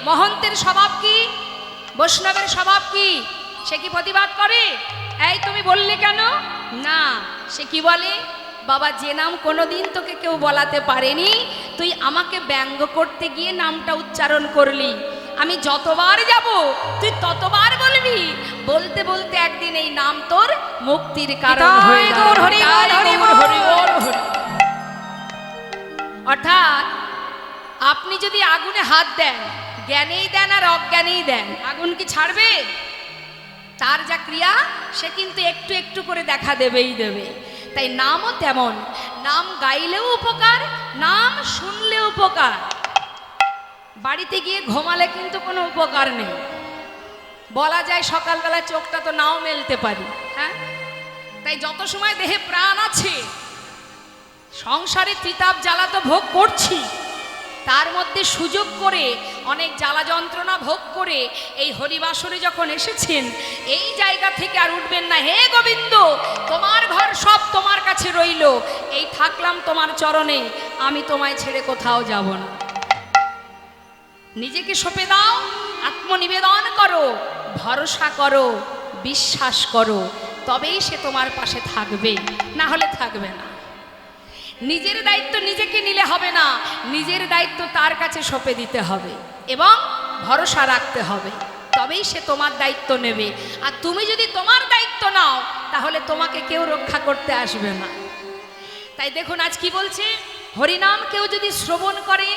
মহন্তের স্বভাব কি, বৈষ্ণবের স্বভাব কি? সে কি প্রতিবাদ করে? এই তুমি বললে কেন? না, সে কি বলে, বাবা যে নাম কোনোদিন তোকে কেউ বলাতে পারেনি, তুই আমাকে ব্যঙ্গ করতে গিয়ে নামটা উচ্চারণ করলি, আমি যতবার যাব তুই ততবার বলবি, বলতে বলতে একদিন এই নাম তোর মুক্তির কারণ হয়ে যাবে। অর্থাৎ আপনি যদি আগুনে হাত দেন, জ্ঞানেই দেন আর অজ্ঞানেই দেন, আগুন কি ছাড়বে? তার যা ক্রিয়া সে কিন্তু একটু একটু করে দেখা দেবেই দেবে। তাই নামও তেমন, নাম গাইলেও উপকার, নাম শুনলেও উপকার। বাড়িতে গিয়ে ঘুমালে কিন্তু কোনো উপকার নেই। বলা যায় সকালবেলা চোখটা তো নাও মেলতে পারি, হ্যাঁ? তাই যত সময় দেহে প্রাণ আছে, সংসারে ত্রিতাপ জ্বালা তো ভোগ করছি, তার মধ্যে সুযোগ করে অনেক জ্বালা যন্ত্রণা ভোগ করে এই হরিবাসরে যখন এসেছেন, এই জায়গা থেকে আর উঠবেন না। হে গোবিন্দ, তোমার ঘর সব তোমার কাছে রইল, এই থাকলাম তোমার চরণে, আমি তোমায় ছেড়ে কোথাও যাব না। নিজেকে সঁপে দাও, আত্মনিবেদন করো, ভরসা করো, বিশ্বাস করো, তবেই সে তোমার পাশে থাকবে, না হলে থাকবে না। নিজের দায়িত্ব নিজেকে নিলে হবে না, নিজের দায়িত্ব তার কাছে সঁপে দিতে হবে এবং ভরসা রাখতে হবে, তবেই সে তোমার দায়িত্ব নেবে। আর তুমি যদি তোমার দায়িত্ব নাও, তাহলে তোমাকে কেউ রক্ষা করতে আসবে না। তাই দেখুন আজ কি বলছে, হরিনাম কেউ যদি শ্রবণ করে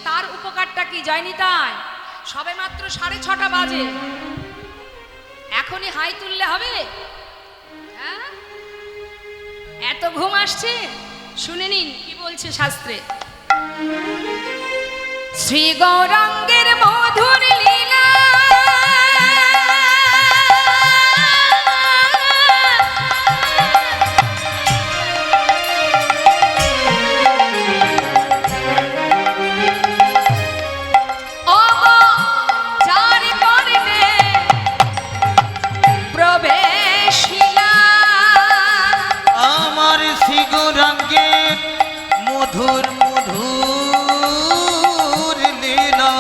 তার উপকারটা কি? যায়নি তাই সবে মাত্র 6:30 বাজে, এখনই হাই তুললে হবে? হ্যাঁ, এত ঘুম আসছে? শুনে নিন কি বলছে শাস্ত্রে। শ্রী গৌরাঙ্গের মধুর লীলা, মধুর মধুর লীলা,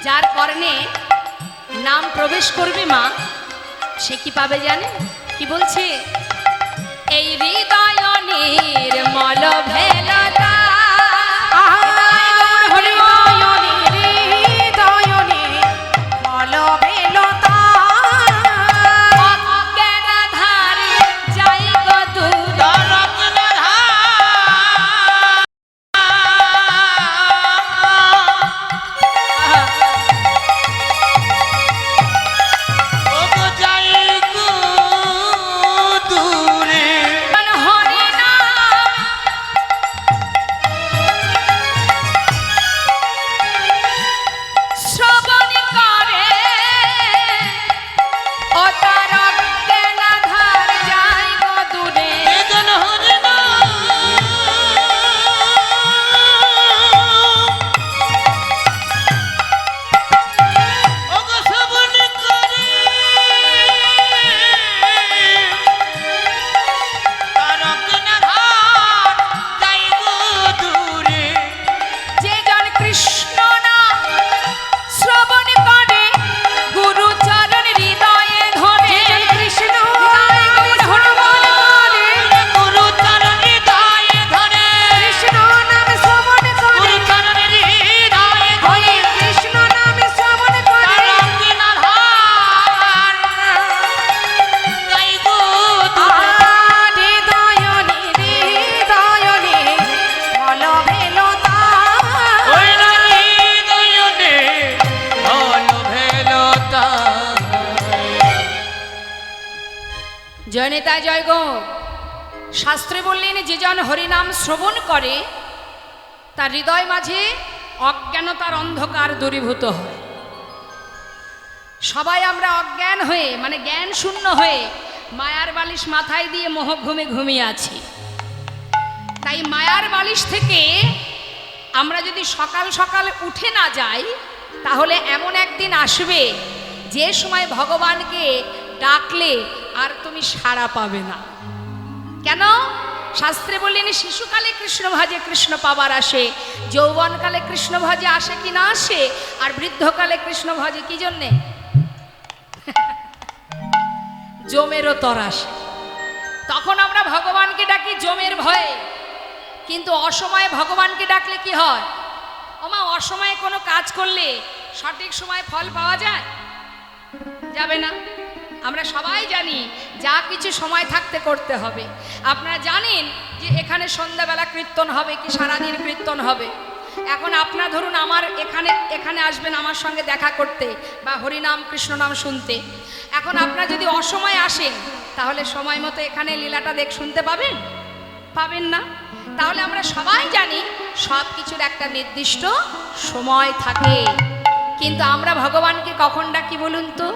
যার কর্ণে নাম প্রবেশ করবে মা, সে কি পাবে জানেন? কি বলছে, এই হৃদয় নির্মল ভেলতা, জয়নেতা জয় গো। শাস্ত্রে বললেন, যে জন হরিনাম শ্রবণ করে তার হৃদয় মাঝে অজ্ঞানতার অন্ধকার দূরীভূত হয়। সবাই আমরা অজ্ঞান হয়ে, মানে জ্ঞান শূন্য হয়ে মায়ার বালিশ মাথায় দিয়ে মোহ ঘুমে ঘুমিয়ে আছি। তাই মায়ার বালিশ থেকে আমরা যদি সকাল সকাল উঠে না যাই, তাহলে এমন একদিন আসবে যে সময় ভগবানকে ডাকলে আর তুমি সাড়া পাবে না। কেন? শাস্ত্রে বললেন শিশুকালে কৃষ্ণ ভজে কৃষ্ণ পাবার আসে, যৌবনকালে কৃষ্ণ ভজে আসে কি না আসে, আর বৃদ্ধকালে কৃষ্ণ ভজে কি জন্যে? জমেরও তর আসে। তখন আমরা ভগবানকে ডাকি জমের ভয়ে, কিন্তু অসময়ে ভগবানকে ডাকলে কি হয়? ওমা, অসময়ে কোনো কাজ করলে সঠিক সময় ফল পাওয়া যায়? যাবে না। আমরা সবাই জানি যা কিছু সময় থাকতে করতে হবে। আপনারা জানেন যে এখানে সন্ধ্যাবেলা কীর্তন হবে কি সারাদিন কীর্তন হবে। এখন আপনারা ধরুন আমার এখানে আসবেন আমার সঙ্গে দেখা করতে বা হরিনাম কৃষ্ণ নাম শুনতে। এখন আপনারা যদি অসময়ে আসেন, তাহলে সময় মতো এখানে লীলাটা শুনতে পাবেন? পাবেন না। তাহলে আমরা সবাই জানি সব কিছুর একটা নির্দিষ্ট সময় থাকে, কিন্তু আমরা ভগবানকে কখন ডাকি বলুন তো?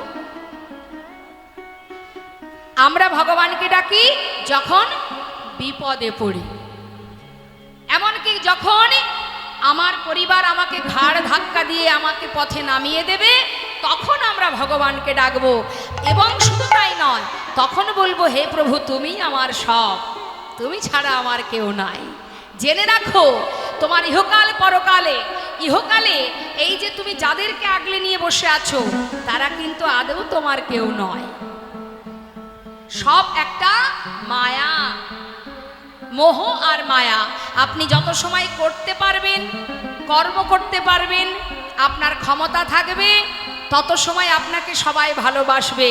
আমরা ভগবানকে ডাকি যখন বিপদে পড়ি, এমনকি যখন আমার পরিবার আমাকে ঘাড় ধাক্কা দিয়ে আমাকে পথে নামিয়ে দেবে, তখন আমরা ভগবানকে ডাকবো। এবং শুধু তাই নয়, তখন বলবো হে প্রভু তুমি আমার সব, তুমি ছাড়া আমার কেউ নাই। জেনে রাখো তোমার ইহকালে এই যে তুমি যাদেরকে আগলে নিয়ে বসে আছো, তারা কিন্তু আদৌ তোমার কেউ নয়। সব একটা মায়া, মোহ আর মায়া। আপনি যত সময় করতে পারবেন, কর্ম করতে পারবেন, আপনার ক্ষমতা থাকবে, তত সময় আপনাকে সবাই ভালোবাসবে।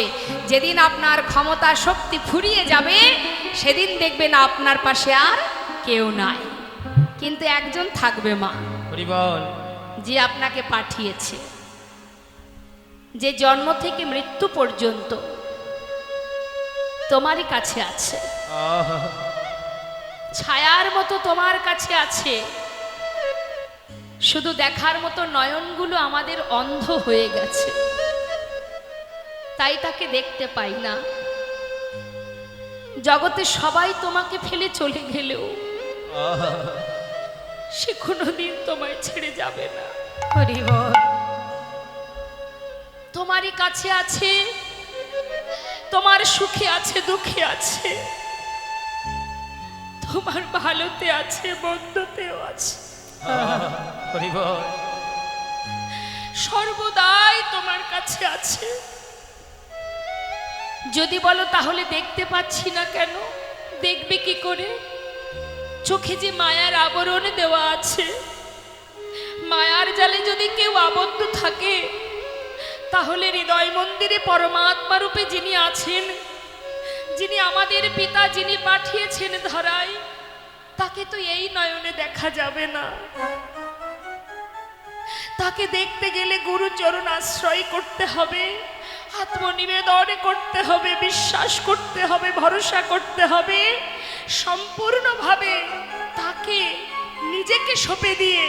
যেদিন আপনার ক্ষমতা শক্তি ফুরিয়ে যাবে, সেদিন দেখবেন আপনার পাশে আর কেউ নাই, কিন্তু একজন থাকবে, মা, যে আপনাকে পাঠিয়েছে, যে জন্ম থেকে মৃত্যু পর্যন্ত তোমারই কাছে আছে, ছায়ার মতো তোমার কাছে আছে। শুধু দেখার মতো নয়নগুলো আমাদের অন্ধ হয়ে গেছে, তাই তাকে দেখতে পাই না। জগতে সবাই তোমাকে ফেলে চলে গেলেও সে কোনোদিন তোমায় ছেড়ে যাবে না। তোমারই কাছে আছে, তোমার সুখে আছে, দুঃখে আছে, তোমার ভালোতে আছে, মন্দতেও আছে, সর্বদাই তোমার কাছে আছে। যদি বলো তাহলে দেখতে পাচ্ছি না কেন? দেখবে কি করে? চোখে যে মায়ার আবরণ দেওয়া আছে, মায়ার জালে যদি কেউ আবদ্ধ থাকে, তাহলে হৃদয় মন্দিরে পরমাত্মা রূপে যিনি আছেন, যিনি আমাদের পিতা, যিনি পাঠিয়েছেন ধরায়, তাকে তো এই নয়নে দেখা যাবে না। তাকে দেখতে গেলে গুরু চরণ আশ্রয় করতে হবে, আত্মনিবেদন করতে হবে, বিশ্বাস করতে হবে, ভরসা করতে হবে। সম্পূর্ণভাবে তাকে নিজেকে সঁপে দিয়ে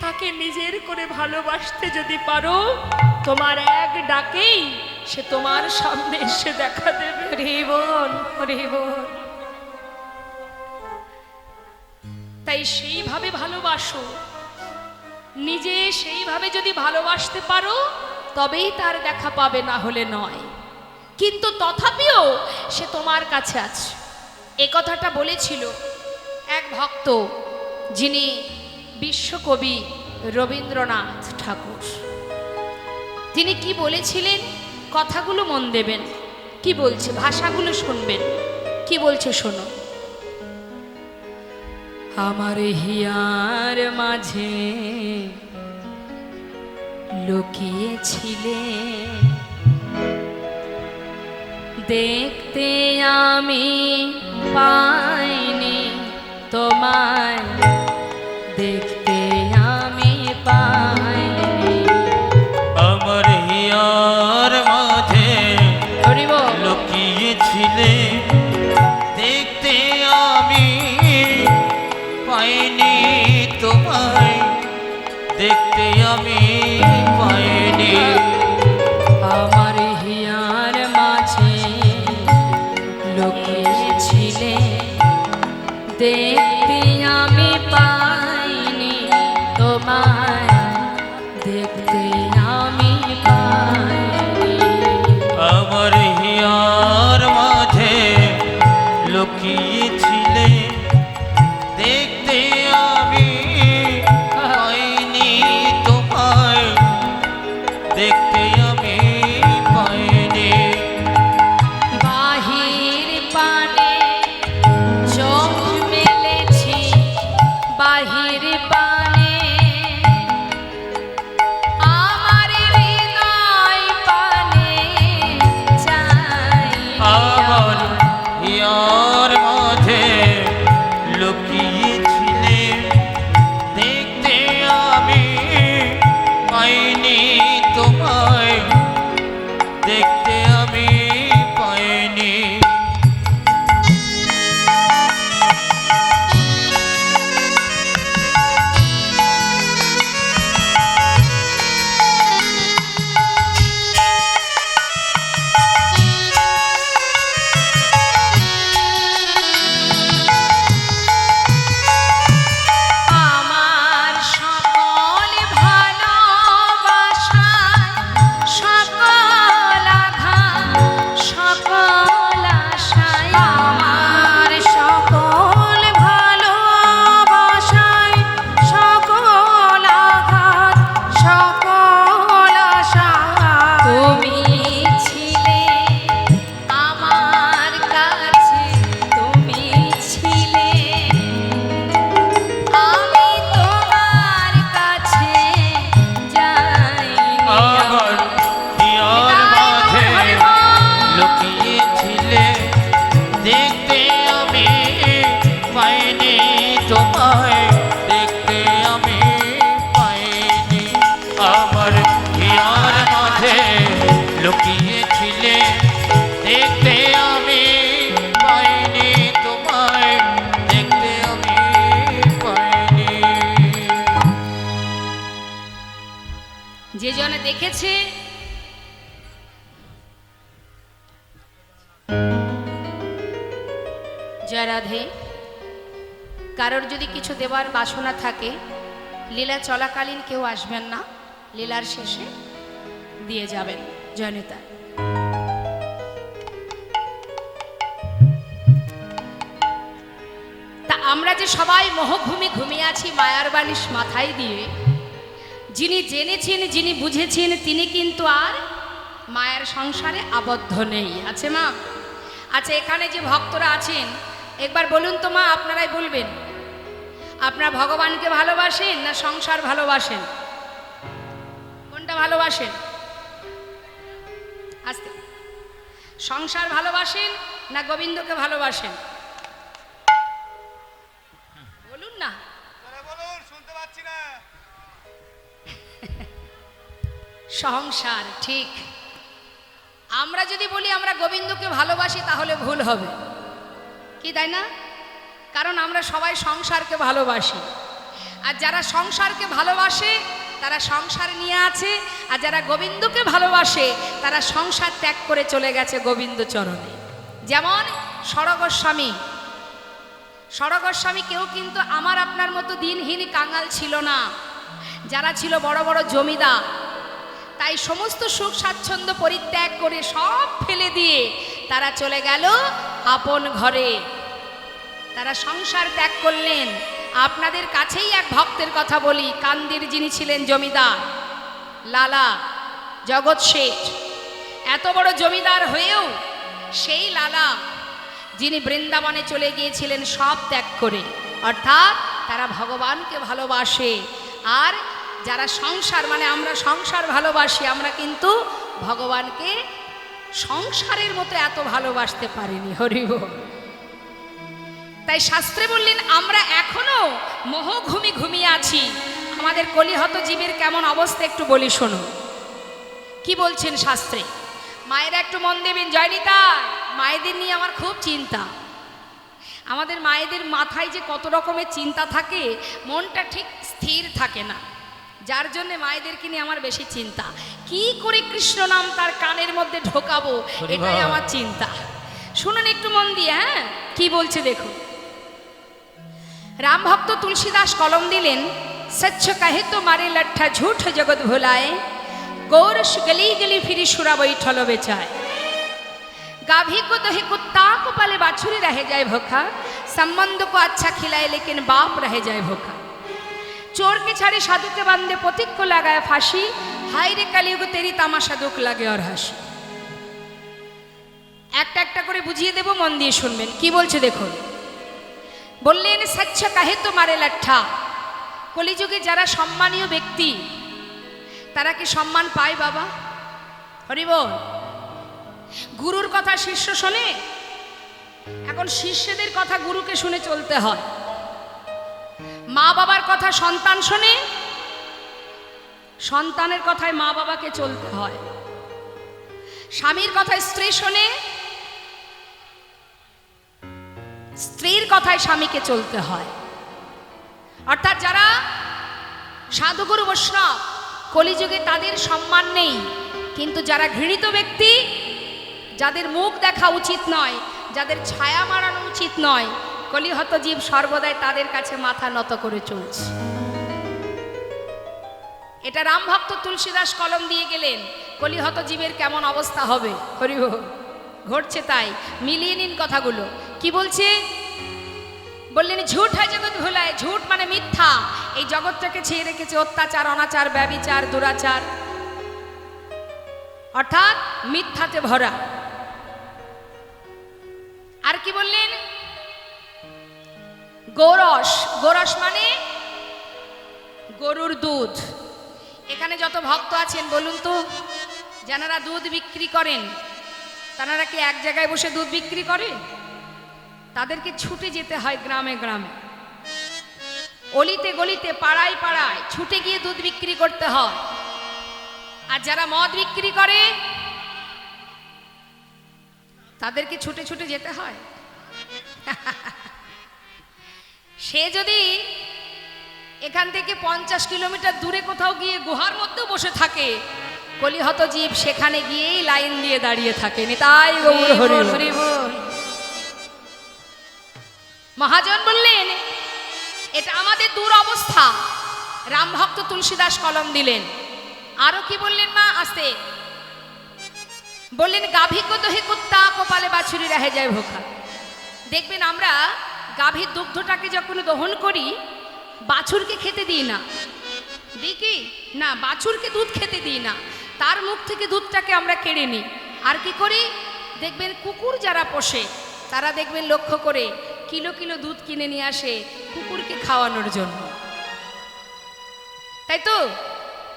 তাকে নিজের করে ভালোবাসতে যদি পারো, তোমার এক ডাকেই সে তোমার সামনে এসে দেখা দেবে। তাই সেইভাবে ভালোবাসো, নিজে সেইভাবে যদি ভালোবাসতে পারো, তবেই তার দেখা পাবে, না হলে নয়। কিন্তু তথাপিও সে তোমার কাছে আছে। এ কথাটা বলেছিল এক ভক্ত, যিনি বিশ্বকবি রবীন্দ্রনাথ ঠাকুর। তিনি কি বলেছিলেন? কথাগুলো মন দেবেন, কি বলছে, ভাষাগুলো শুনবেন, কি বলছে শোনো। আমার হিয়ার মাঝে লুকিয়েছিলে, দেখতে আমি পাইনি তোমায়, দেখতে আমি পাইনি। আমার হিয়ার মাঝে লুকিয়েছিলে, দেখতে আমি পাইনি তোমায়, দেখতে আমি পাইনি। আমার হিয়ার মাঝে লুকিয়েছিলে, দেখতে দেখেছে, জয় রাধে। কারোর যদি কিছু দেবার বাসনা থাকে, লীলা চলাকালীন কেউ আসবেন না, লীলার শেষে দিয়ে যাবেন। জয় নেতা। তা আমরা যে সবাই মোহভূমি ঘুমিয়ে আছি মায়ার বালিশ মাথায় দিয়ে, যিনি জেনেছেন, যিনি বুঝেছেন, তিনি কিন্তু আর মায়ের সংসারে আবদ্ধ নেই। আছে মা? আচ্ছা, এখানে যে ভক্তরা আছেন একবার বলুন তো মা, আপনারাই বলবেন, আপনারা ভগবানকে ভালোবাসেন না সংসার ভালোবাসেন? কোনটা ভালোবাসেন? আস্তে। সংসার ভালোবাসেন না গোবিন্দকে ভালোবাসেন? বলুন না। শুনতে পাচ্ছি না। সংসার, ঠিক। আমরা যদি বলি আমরা গোবিন্দকে ভালোবাসি তাহলে ভুল হবে, কি তাই না? কারণ আমরা সবাই সংসারকে ভালোবাসি, আর যারা সংসারকে ভালোবাসে তারা সংসার নিয়ে আছে, আর যারা গোবিন্দকে ভালোবাসে তারা সংসার ত্যাগ করে চলে গেছে গোবিন্দ চরণে। যেমন সরগোস্বামী, সরগোস্বামী কেউ কিন্তু আমার আপনার মতো দিনহীন কাঙাল ছিল না, যারা ছিল বড় বড় জমিদার। তাই সমস্ত সুখ স্বাচ্ছন্দ্য পরিত্যাগ করে সব ফেলে দিয়ে তারা চলে গেল আপন ঘরে, তারা সংসার ত্যাগ করলেন। আপনাদের কাছেই এক ভক্তের কথা বলি, কান্দির যিনি ছিলেন জমিদার লালা জগৎ শেঠ, এত বড় জমিদার হয়েও সেই লালা যিনি বৃন্দাবনে চলে গিয়েছিলেন সব ত্যাগ করে, অর্থাৎ তারা ভগবানকে ভালোবাসে। আর যারা সংসার, মানে আমরা সংসার ভালোবাসি, আমরা কিন্তু ভগবানকে সংসারের মতো এত ভালোবাসতে পারিনি। হরি বল। তাই শাস্ত্রে বললেন আমরা এখনো মোহঘুমি ঘুমিয়ে আছি। আমাদের কলিহত জীবের কেমন অবস্থা একটু বলি, শোনো কি বলছেন শাস্ত্রে। মায়েরা একটু মন দেবেন। জয়নিতা, মায়েদের নিয়ে আমার খুব চিন্তা। আমাদের মায়েদের মাথায় যে কত রকমের চিন্তা থাকে, মনটা ঠিক স্থির থাকে না, যার জন্য মায়েদেরকে নিয়ে আমার বেশি চিন্তা। কি করে কৃষ্ণ নাম তার কানের মধ্যে ঢোকাবো, এটাই আমার চিন্তা। শুনুন একটু মন দিয়ে, হ্যাঁ কি বলছে দেখো। राम भक्त तुलसीदास कलम दिलेन, सच कहे तो मारे लट्ठा झूठ जगत भुलाए, गौरस गली गली फिरी सुरा बैठल बेचाए, गाभी को दही कुत्ता को पाले बाछुरी रह जाए भूखा, संबंध को अच्छा खिलाए लेकिन बाप रह जाए भूखा, चोर के छाड़े साधु के बांधे पथिक को लगाए फांसी, हाय रे कलियुग तेरी तामाशा दुख लगे और हासि। একটা একটা করে বুঝিয়ে দেব, মন দিয়ে শুনবেন কি বলছে দেখুন। বললেন সচ্ছ কাহে তো মারে লাঠা, কলিযুগে যারা সম্মানীয় ব্যক্তি তারা কি সম্মান পায় বাবা? হরি বল। গুরুর কথা শিষ্য শোনে, এখন শিষ্যদের কথা গুরুকে শুনে চলতে হয়। মা বাবার কথা সন্তান শোনে, সন্তানের কথায় মা বাবাকে চলতে হয়। স্বামীর কথা স্ত্রী শোনে, স্ত্রীর কথায় স্বামীকে চলতে হয়। অর্থাৎ যারা সাধুগুরু বৈষ্ণব কলিযুগে তাদের সম্মান নেই, কিন্তু যারা ঘৃণিত ব্যক্তি, যাদের মুখ দেখা উচিত নয়, যাদের ছায়া মারানো উচিত নয়, কলিহত জীব সর্বদাই তাদের কাছে মাথা নত করে চলছে। এটা রাম ভক্ত তুলসীদাস কলম দিয়ে গেলেন, কলিহত জীবের কেমন অবস্থা হবে। হরি বল। ঘটছে তাই, মিলিয়ে নিন কথাগুলো। কি বলছে? বললেন ঝুট হয় জগৎ ভুলায়, ঝুট মানে মিথ্যা। এই জগৎটাকে ছেয়ে রেখেছে অত্যাচার, অনাচার, ব্যভিচার, দুরাচার, অর্থাৎ মিথ্যাতে ভরা। আর কি বললেন? গোরস, গোরস মানে গরুর দুধ। এখানে যত ভক্ত আছেন বলুন তো, যারা দুধ বিক্রি করেন তারা কি এক জায়গায় বসে দুধ বিক্রি করে? তাদেরকে ছুটে যেতে হয় গ্রামে গ্রামে, অলিতে গলিতে, পাড়ায় পাড়ায় ছুটে গিয়ে দুধ বিক্রি করতে হয়। আর যারা মদ বিক্রি করে তাদেরকে ছুটে ছুটে যেতে হয়। সে যদি এখান থেকে 50 কিলোমিটার দূরে কোথাও গিয়ে গুহার মধ্যেও বসে থাকে, কলিহত জীব সেখানে গিয়েই লাইন দিয়ে দাঁড়িয়ে থাকে। নিতাই গৌর হরি হরি বল। মহাজন বললেন এটা আমাদের দূর অবস্থা। রামভক্ত তুলসীদাস কলম দিলেন। আরো কি বললেন মা? আসতে বললেন গাভী কো দহি কুত্তা কপালে বাছুরি রাহে যায় ভোখা। দেখবেন আমরা গাভীর দুগ্ধটাকে যখন দহন করি বাছুরকে খেতে দিই না, দিই কি না? বাছুরকে দুধ খেতে দিই না, তার মুখ থেকে দুধটাকে আমরা কেড়ে নিই। আর কি করি? দেখবেন কুকুর যারা পোষে তারা দেখবেন লক্ষ্য করে কিলো কিলো দুধ কিনে নিয়ে আসে কুকুরকে খাওয়ানোর জন্য, তাই তো?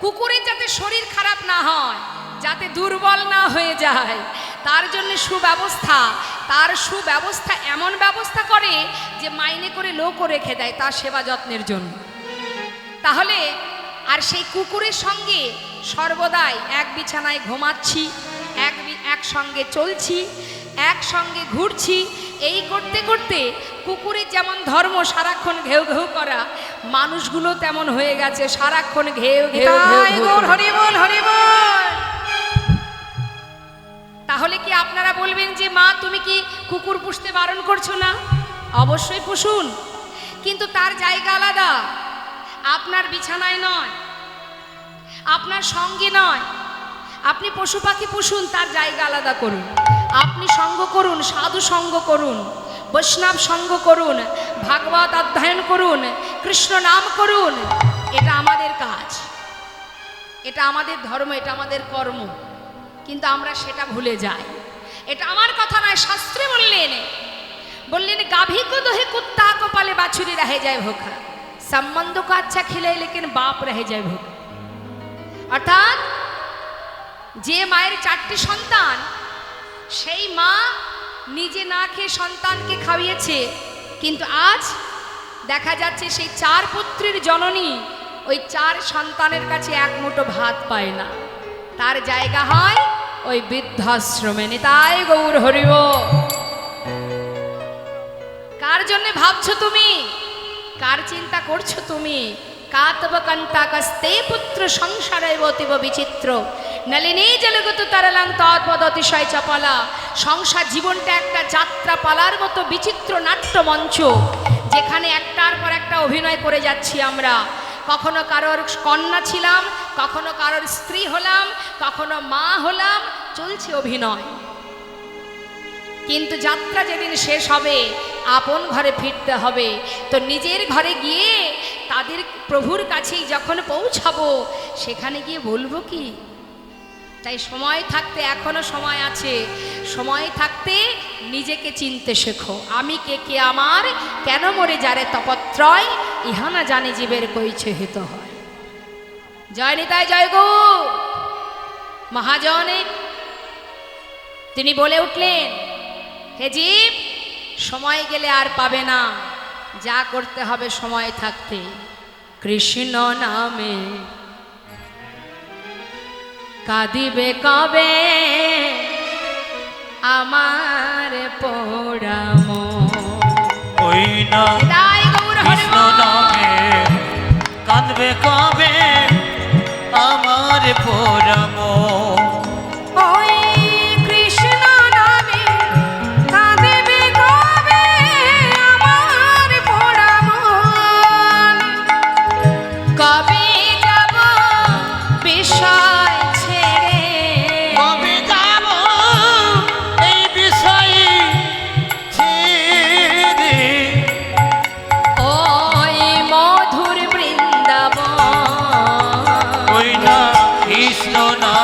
কুকুরের যাতে শরীর খারাপ না হয়, যাতে দুর্বল না হয়ে যায়, তার জন্য সুব্যবস্থা। তার সুব্যবস্থা এমন ব্যবস্থা করে যে মাইনে করে লোকও রেখে দেয় তার সেবা যত্নের জন্য। তাহলে আর সেই কুকুরের সঙ্গে সর্বদাই এক বিছানায় ঘুমাচ্ছি, একসঙ্গে চলছি, একসঙ্গে ঘুরছি, এই করতে করতে কুকুরের যেমন ধর্ম সারাক্ষণ ঘেউ ঘেউ করা, মানুষগুলো তেমন হয়ে গেছে সারাক্ষণ ঘেউ ঘেউ ঘেউ। হরিবল হরিবল। তাহলে কি আপনারা বলবেন যে মা তুমি কি কুকুর পুষতে বারণ করছো না? অবশ্যই পুষুন, কিন্তু তার জায়গা আলাদা। আপনার বিছানায় নয়, আপনার সঙ্গে নয়। আপনি পশু পাখি পুষুন, তার জায়গা আলাদা করুন। আপনি সঙ্গ করুন, সাধু সঙ্গ করুন, বৈষ্ণব সঙ্গ করুন, ভাগবত অধ্যয়ন করুন, কৃষ্ণ নাম করুন। এটা আমাদের কাজ, এটা আমাদের ধর্ম, এটা আমাদের কর্ম, কিন্তু আমরা সেটা ভুলে যাই। এটা আমার কথা নয়, শাস্ত্রে বললেন গাভী কো দহে কুত্তা কপালে বাছুরি রহে যায় ভোখা, সম্বন্ধ को अच्छा खिले लेकिन बाप रह जाए भूखा। অর্থাৎ যে মায়ের 4টি সন্তান, সেই মা নিজে না খেয়ে সন্তানকে খাইয়েছে, কিন্তু আজ দেখা যাচ্ছে সেই 4 পুত্রের জননী ওই 4 সন্তানের কাছে এক মুঠো ভাত পায় না, তার জায়গা হয় ওই বৃদ্ধাশ্রমে। নিতাই গৌর হরি বল। কার জন্য ভাবছো তুমি? কার চিন্তা করছো তুমি? কাতব কান্তা কস্তে পুত্র সংসারে অতীব বিচিত্র, নলিনী জলগত তরলাং তদ্বদ অতিশয় চপলা। সংসার জীবনটা একটা যাত্রা পালার মতো বিচিত্র নাট্য মঞ্চ, যেখানে একটার পর একটা অভিনয় করে যাচ্ছি আমরা। কখনো কারোর কন্যা ছিলাম, কখনো কারোর স্ত্রী হলাম, কখনো মা হলাম, চলছে অভিনয়। কিন্তু যাত্রা যেদিন শেষ হবে, আপন ঘরে ফিরতে হবে। তো নিজের ঘরে গিয়ে তাদের প্রভুর কাছেই যখন পৌঁছাবো, সেখানে গিয়ে বলবো কি? তাই সময় থাকতে, এখনো সময় আছে, সময় থাকতে নিজেকে চিনতে শেখো। আমি কে, কে আমার, কেন মরে যারে তপত্রয়, ইহা না জানে জীবের কইছে হিত হয়। জয় নিতাই জয় গো। মহাজনে তিনি বলে উঠলেন, হে জীব, সময় গেলে আর পাবে না, যা করতে হবে সময় থাকতে কৃষ্ণ নামে কাঁদিবে কবে আমার পোড়াম। ওই না নিতাই গৌর হরি কৃষ্ণ বল। নামে কাঁদবে কবে আমার পোড়াম। ওই কৃষ্ণ নামে কাঁদিবে কবে আমার পোড়া মন। কবে যাব বিষয় ছেড়ে, কবে যাব এই বিষয়ে ছেড়ে, ওই মধুর বৃন্দাবন। ওই না কৃষ্ণ নামে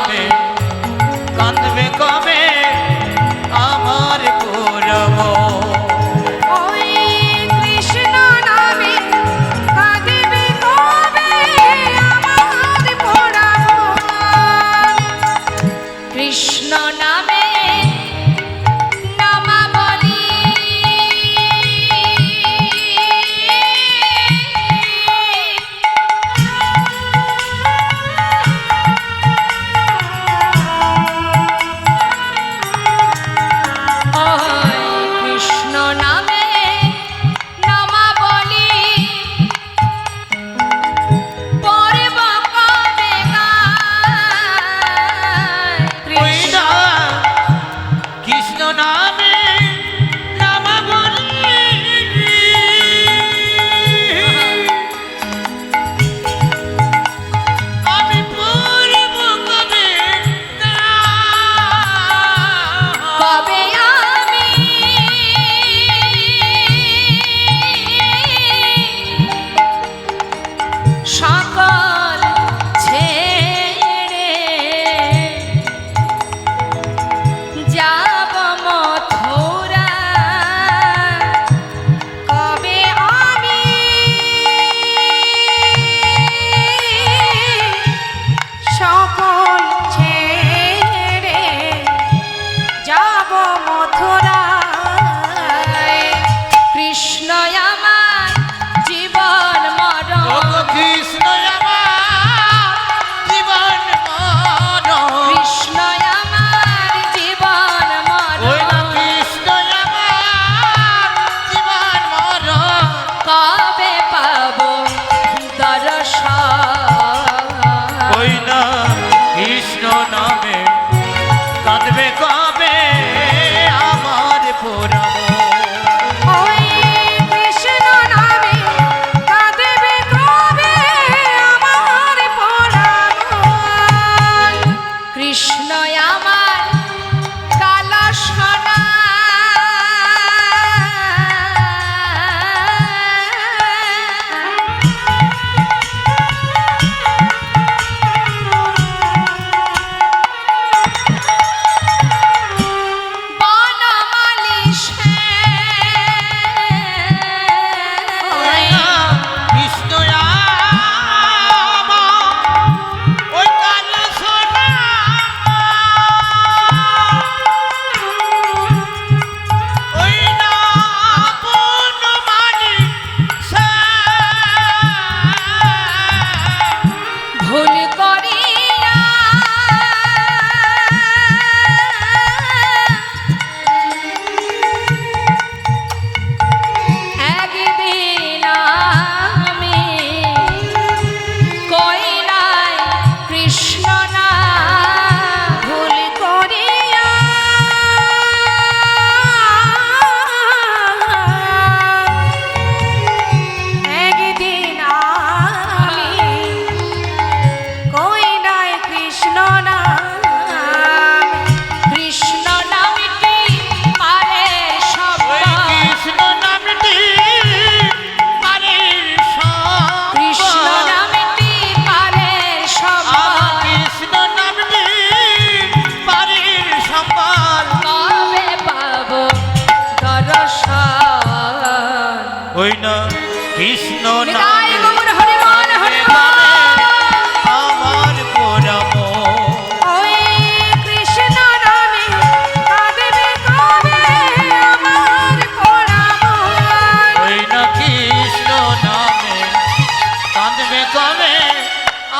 কাঁদবে কবে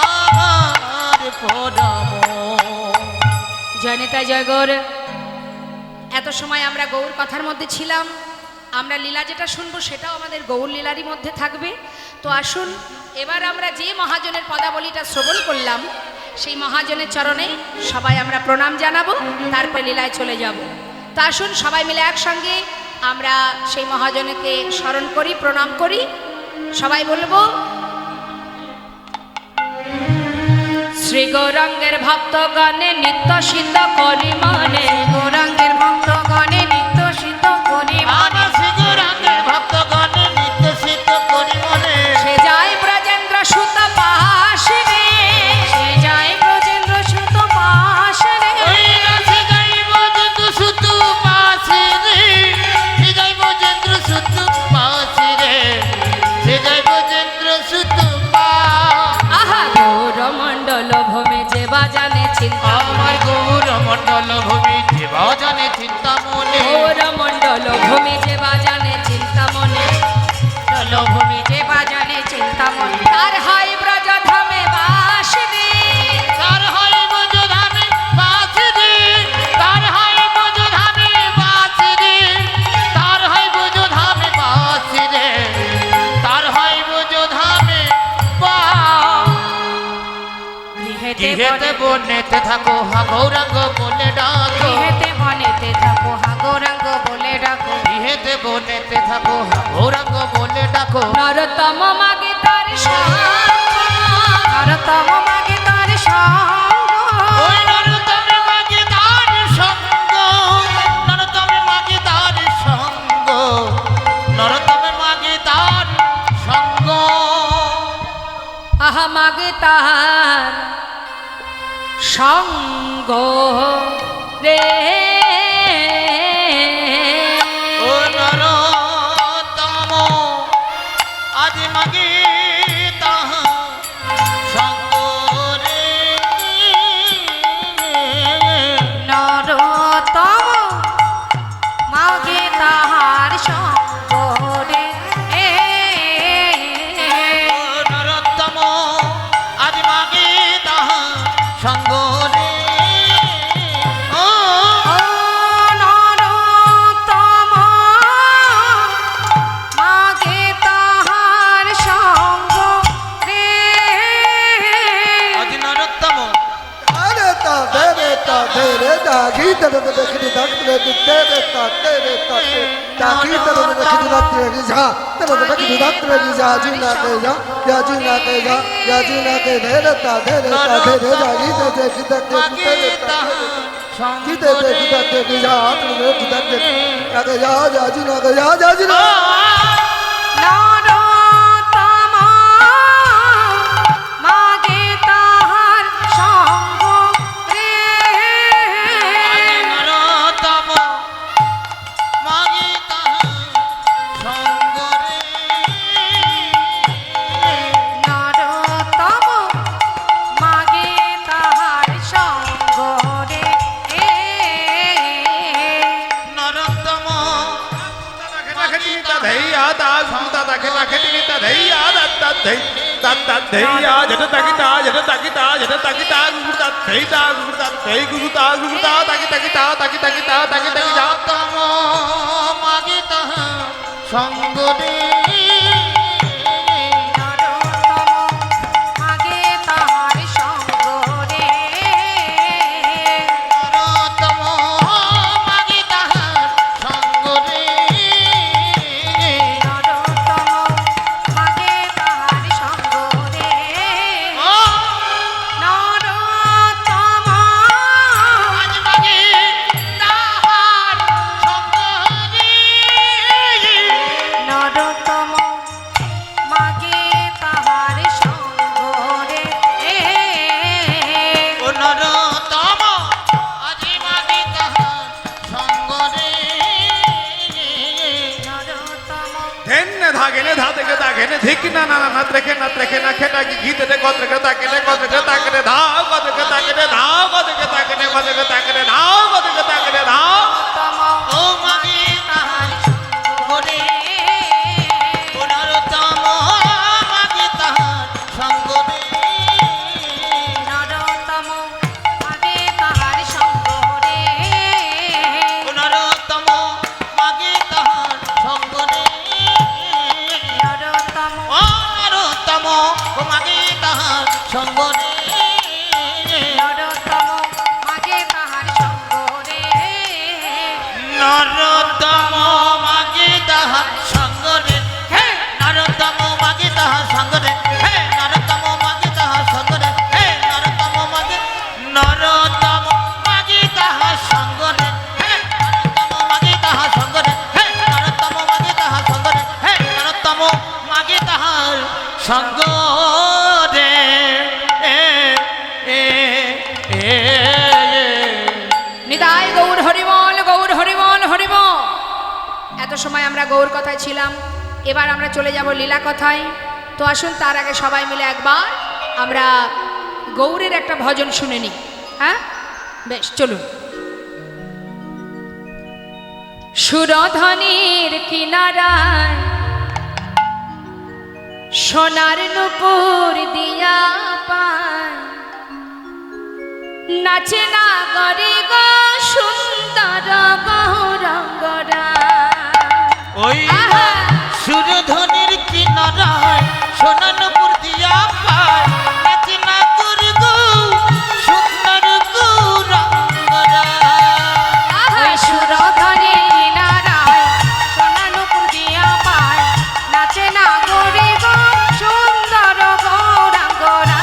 আমার পরম। জয় নেতা জয় গৌর। এত সময় আমরা গৌর কথার মধ্যে ছিলাম, আমরা লীলা যেটা শুনবো সেটাও আমাদের গৌর লীলারই মধ্যে থাকবে। তো আসুন এবার আমরা যে মহাজনের পদাবলীটা শ্রবণ করলাম সেই মহাজনের চরণে সবাই আমরা প্রণাম জানাবো, তারপর লীলায় চলে যাব। তো আসুন সবাই মিলে একসঙ্গে আমরা সেই মহাজনকে স্মরণ করি, প্রণাম করি। সবাই বলবো, শ্রী গৌরাঙ্গের ভক্তগণে নিত্য সিদ্ধ করি মনে, গৌরাঙ্গের ভক্তগণে নিত্য সিদ্ধ করি মনে, শ্রী গৌরাঙ্গের ভক্তগণে নিত্য সিদ্ধ করি মনে। সে যায় ব্রজেন্দ্র সুত পাশে রে, সে যায় ব্রজেন্দ্র সুত পাশে রে, সে যাই ব্রজেন্দ্র সুত পাশে রে, সে যাই ব্রজেন্দ্র সুত পাশে রে, সে যাই ব্রজেন্দ্র সুত আহা গৌরমণ্ডল ভূমি যে বাজানে চিন্তা, আমার গৌরমণ্ডল ভূমি যে বাজানে চিন্তা মনে, গৌরমণ্ডল ভূমি যে বাজানে চিন্তা মনে, ভূমি যে বাজানে চিন্তা মনে, তার হয় ব্রজধামে বাস রে, তার হয় ব্রজধামে বাস রে, তার হয় ব্রজধামে বাস রে, তার হয় ব্রজধামে বাস রে, তার হয় ব্রজধামে বাস। গৃহেতে বনেতে থাকো হা গৌরাঙ্গ বলে ডাকো, গৃহেতে বনেতে থাকো হা গৌরাঙ্গ বলে ডাকো, গৃহেতে বনেতে থাকো হা গৌরাঙ্গ বলে ডাকো। নরতম মাগে তার সঙ্গ, নরতম মাগে তার সঙ্গ, ওই নরতমে মাগে তার সঙ্গ, নরতমে মাগে তার সঙ্গ, নরতমে মাগে তার সঙ্গ। আহা মাগে তার সঙ্গ রে, ও নরতম আজ মাগে তাহার সঙ্গ রে। নরতম মাগে তাহার সঙ্গ রে, নরোত্তম আজ মাগে তাহার সঙ্গ রে। ও ও নরতম মাগে তাহার সঙ্গ রে, আজ নরোত্তম अरे ता तेरे दागी तेरे देखी दाग तेरे ता दागी तेरे देखी दाग तेरे जा तेरे देखी दाग तेरे जा जी ना के जा या जी ना के जा या जी ना के तेरे ता दागी तेरे देखी दाग तेरे ता जी तेरे देखी दाग तेरे जा तेरे देखी दाग तेरे जा या जी ना के जा जी ना নরতম মাগে তাহার সঙ্গ রে, নরোত্তম মাগে তাহার সঙ্গ রে। নরতম মাগে তাহার সঙ্গ রে, নরোত্তম নরোত্তম মাগে তাহার সঙ্গ রে। নরতম মাগে তাহার সঙ্গ রে, নরোত্তম মাগে তাহার সঙ্গ রে। নরতম মাগে তাহার সঙ্গ রে, ও নরতম আজ মাগে তাহার সঙ্গ রে। নরতম মাগে তাহার সঙ্গ রে, ও নরোত্তম আজ মাগে তাহার সঙ্গ রে। নরতম ধেন্নে ধাগেনে ধাতেকে দাগেনে ধিকি না না না না ত্রেকে না ত্রেকে না খেটা কি ঘিতে কতকে তাকেনে ধাও কতকে তাকেনে ধাও কতকে তাকেনে ধাও কতকে তাকেনে ধাও। নরতম ও মাগে তাহার সঙ্গ রে। ও নরোত্তম মাগে তাহার সঙ্গ রে নরতম মাগে তাহার সঙ্গ রে নরতম মাগে তাহার সঙ্গ রে হে নরতম মাগে তাহার সঙ্গ রে হে নরতম মাগে তাহার সঙ্গ রে হে নরতম মাগে তাহার সঙ্গ রে হে নরতম মাগে তাহার সঙ্গ রে হে নরতম মাগে তাহার সঙ্গ রে হে নরতম মাগে তাহার সঙ্গ রে নিতাই গৌর হরিবল গৌর হরিবল হরিবল। এত সময় আমরা গৌর কথায় ছিলাম, এবার আমরা চলে যাব লীলা কথায়। তো আসুন তার আগে সবাই মিলে একবার আমরা গৌরের একটা ভজন শুনে নিই। হ্যাঁ বেশ, চলুন। সুরধনের কিনারায় সোনার নুপুর দিয়া পায় নাচে না গরে গো সুন্দর গৌরঙ্গরা। ওই সুরধনের কিনারায় সোনানপুর দিয়া পায় নাচে না করে গো সুন্দর গৌরঙ্গরা। ওই সুরধনের কিনারায় সোনা নুপুর দিয়া পায় নাচে না গরে গো সুন্দর গৌরঙ্গরা।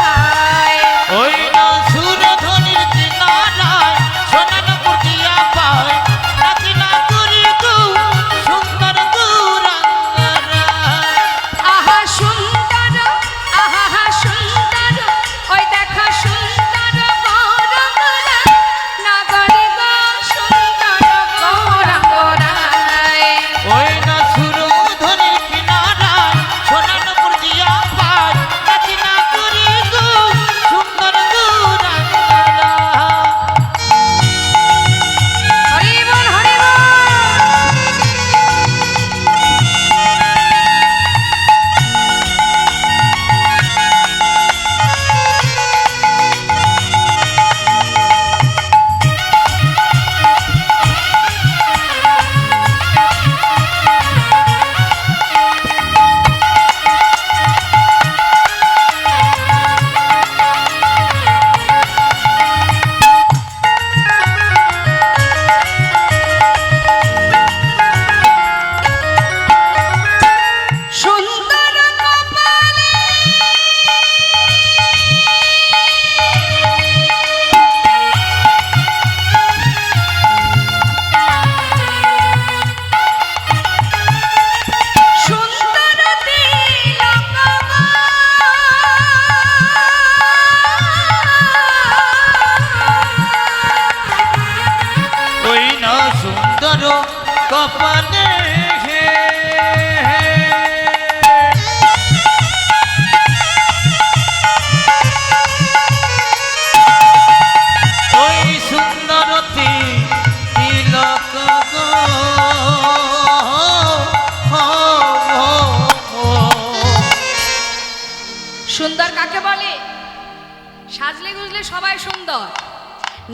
ওই না সুরধনের কিনারায় সোনানপুর দিয়া পায় নাচে না করে গো সুন্দর গৌরঙ্গরা। আহা সুন্দর, আহা সুন্দর, ওই দেখা সুন্দর গৌরঙ্গরা নাগরে গো সুন্দর গৌরঙ্গরা। ওই না সুরধনের কিনারায় সোনানপুর দিয়া পায় নাচে না করে গো সুন্দর গৌরঙ্গরা। হরি বল হরি বল। সুন্দর কপালে সুন্দর তিলক গো। ওই না সুন্দর কপালে ওই সুন্দর তিলক গো। সুন্দর কাকে বলে? সাজলে গুজলে সবাই সুন্দর,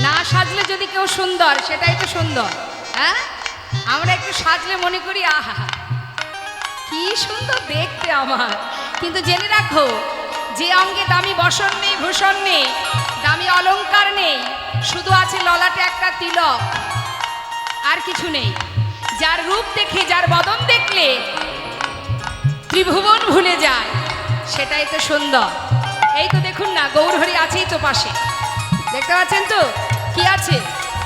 না সাজলে যদি কেউ সুন্দর সেটাই তো সুন্দর। হ্যাঁ, আমরা একটু সাজলে মনে করি আহা কি সুন্দর দেখতে আমার। কিন্তু জেনে রাখো, যে অঙ্গে দামি বসন নেই, ভূষণ নেই, দামি অলংকার নেই, শুধু আছে ললাটে একটা তিলক, আর কিছু নেই, যার রূপ দেখে, যার বদন দেখলে ত্রিভুবন ভুলে যায়, সেটাই তো সুন্দর। এই তো দেখুন না, গৌরহরি আছেই তো পাশে, দেখতে পাচ্ছেন তো কি আছে?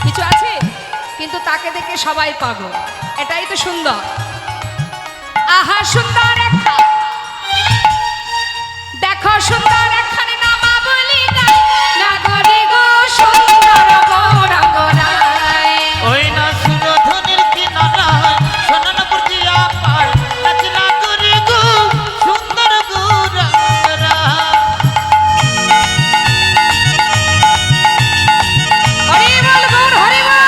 কিছু আছে, কিন্তু তাকে দেখে সবাই পাগল। এটাই তো সুন্দর। আহা সুন্দর একখান, দেখো সুন্দর একখানে নামা বলি গাই, নাগরি গো সুন্দর গৌরাঙ্গনায়। ওই না সুরধনের কিনারায় সোনানপুর দিয়া পায় নাচে না করে গো সুন্দর গৌরঙ্গরা। হরি বল গৌর হরি বল।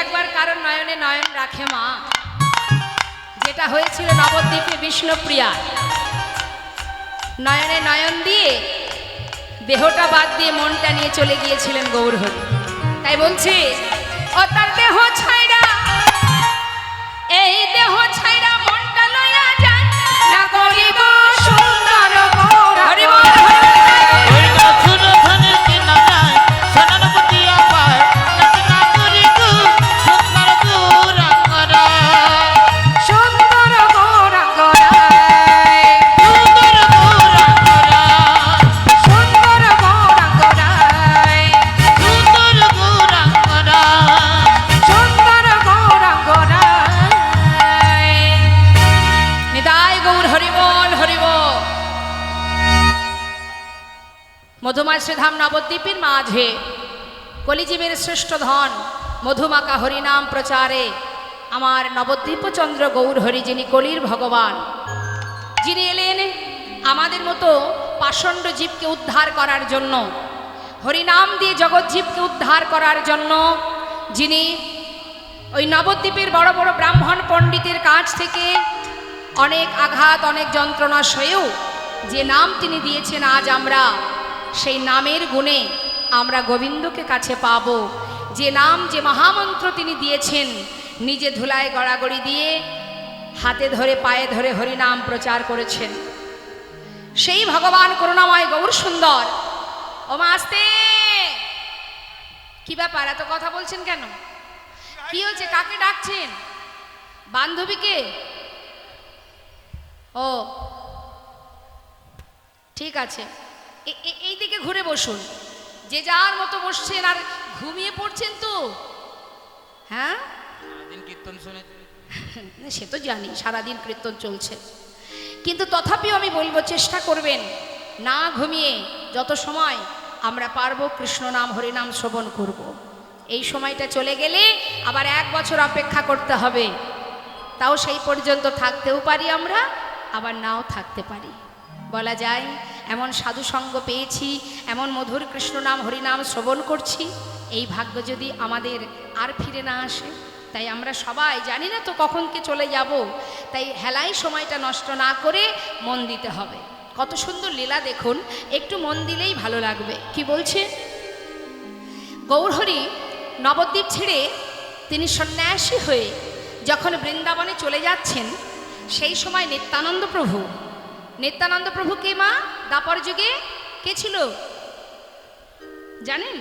একবার কারণ নয়নে নয়ন রাখে মা, যেটা হয়েছিল নবদ্বীপে বিষ্ণুপ্রিয়া, নয়নে নয়ন দিয়ে দেহটা বাদ দিয়ে মনটা নিয়ে চলে গিয়েছিলেন গৌরহরি। তাই বলছে ও তার দেহ ছাইরা, এই দেহ ছাইরা মনটা লইয়া যায় না করিব সুন্দর গৌর হরি বল ওই গাছুর ধনে কিনারায় সোনার পুটিয়া পায় রচনা করি গো সুন্দর গৌরাঙ্গরা সুন্দর গৌরাঙ্গরায় সুন্দর গৌরাঙ্গরা সুন্দর গৌরাঙ্গরায় সুন্দর গৌরাঙ্গরা সুন্দর গৌরাঙ্গরায়। নিতাই গৌর হরিবল হরিবল। মধুমাছি ধাম নবদ্বীপের মাঝে কলিজীবের শ্রেষ্ঠ ধন মধুমাকা হরিনাম প্রচারে আমার নবদ্বীপচন্দ্র গৌর হরি, যিনি কলির ভগবান, যিনি এলেন আমাদের মতো পাষণ্ড জীবকে উদ্ধার করার জন্য, হরিনাম দিয়ে জগৎ জীবকে উদ্ধার করার জন্য, যিনি ওই নবদ্বীপের বড় বড় ব্রাহ্মণ পণ্ডিতের কাছ থেকে অনেক আঘাত অনেক যন্ত্রণা সয়েও যে নাম তিনি দিয়েছেন, আজ আমরা সেই নামের গুণে আমরা গোবিন্দকে কাছে পাব। যে নাম, যে মহামন্ত্র তিনি দিয়েছেন, নিজে ধুলায় গড়াগড়ি দিয়ে হাতে ধরে পায়ে ধরে হরিনাম প্রচার করেছেন সেই ভগবান করুণাময় গৌর সুন্দর। ও মা আসতে, কি ব্যাপার এত কথা বলছেন কেন? কি হয়েছে? কাকে ডাকছেন? বান্ধবীকে? ও ঠিক আছে, এই দিকে ঘুরে বসুন। যে যার মতো বসছেন আর ঘুমিয়ে পড়ছেন তো। হ্যাঁ দিন কীর্তন শুনে সে তো জানি সারাদিন কীর্তন চলছে, কিন্তু তথাপিও আমি বলবো চেষ্টা করবেন না ঘুমিয়ে যত সময় আমরা পারবো কৃষ্ণ নাম হরিনাম শ্রবণ করব। এই সময়টা চলে গেলে আবার 1 বছর অপেক্ষা করতে হবে, তাও সেই পর্যন্ত থাকতেও পারি আমরা, আবার নাও থাকতে পারি। বলা যায় এমন সাধু সঙ্গ পেয়েছি, এমন মধুর কৃষ্ণ নাম হরিনাম শ্রবণ করছি, এই ভাগ্য যদি আমাদের আর ফিরে না আসে। তাই আমরা সবাই জানি না তো কখনকে চলে যাব, তাই হেলাই সময়টা নষ্ট না করে মন দিতে হবে। কত সুন্দর লীলা দেখুন, একটু মন দিলেই ভালো লাগবে। কি বলছে? গৌরহরি নবদ্বীপ ছেড়ে তিনি সন্ন্যাসী হয়ে যখন বৃন্দাবনে চলে যাচ্ছেন, সেই সময় নিত্যানন্দ প্রভু, নিত্যানন্দ প্রভু কে মা? দাপর যুগে কে ছিল জানেন?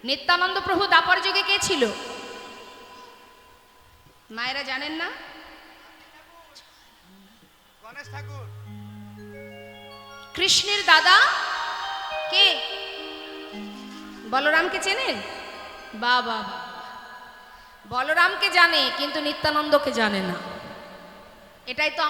নিত্যানন্দ প্রভু দাপর যুগে কে ছিল? মায়েরা জানেন না? গণেশ ঠাকুর। কৃষ্ণের দাদা কে? বলরামকে চেনেন? বাবা, বলরামকে জানে কিন্তু নিত্যানন্দকে জানে না। এটাই তো